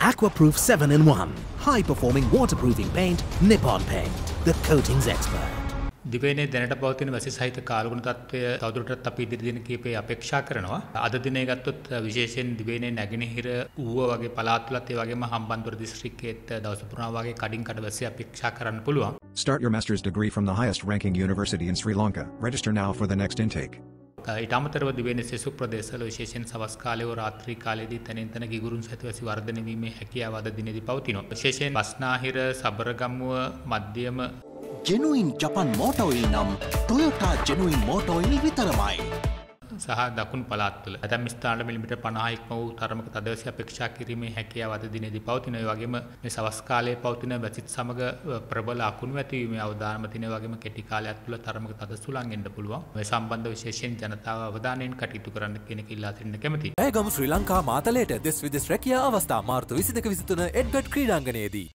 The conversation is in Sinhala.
Aquaproof 7-in-1. High-performing waterproofing paint, Nippon Paint. The coatings expert. දිවයිනේ දැනට පවතින වැසි සහිත කාලගුණ තත්ත්වය තවදුරටත් අපි ඉදිරි දින කිහිපේ අපේක්ෂා කරනවා. අද දිනේ ගත්තොත් විශේෂයෙන් දිවයිනේ නැගෙනහිර ඌව වගේ පළාත් වලත් ඒ වගේම හම්බන්තොට දිස්ත්‍රික්කයේත් දවස පුරා වගේ කඩින් කඩ වැසි අපේක්ෂා කරන්න පුළුවන්. Start your master's degree from the highest ranking university in Sri Lanka. Register now for the next intake. ඊට අමතරව දිවයිනේ සෙසු ප්‍රදේශවල විශේෂයෙන් සවස් කාලයේ හෝ රාත්‍රී කාලයේදී තනින් තන ගිගුරුන් සහිත වැසි වර්ධනය වීමේ හැකියාව අද දිනේදී පවතිනවා. විශේෂයෙන් බස්නාහිර සබරගමුව මධ්‍යම Genuine Japan Motor Oil නම් Toyota Genuine Motor Oil විතරමයි. සහ දකුණු පළාත්වල ඇතැම් ස්ථානවල මිලිමීටර් 50 ඉක්ම වූ තරමක තදවැසි අපේක්ෂා කිරීමේ හැකියාව අද දිනේදී පවතින. ඒ වගේම මේ සවස් කාලයේ පවතින වැසිත් සමග ප්‍රබල අකුණු ඇතිවීමේ අවදානම තියෙන වගේම කෙටි කාලයක් තුළ තරමක තද සුළං එන්න පුළුවන්. මේ සම්බන්ධ විශේෂයෙන් ජනතාව අවධානයෙන් කටයුතු කරන්න කියන එක ඉල්ලා සිටින්න කැමැතියි. ගම ශ්‍රී ලංකා මාතලයට දෙස් විදෙස් රැකියා අවස්ථා මාර්තු 22-23 එඩ්ගඩ් ක්‍රීඩාංගණයේදී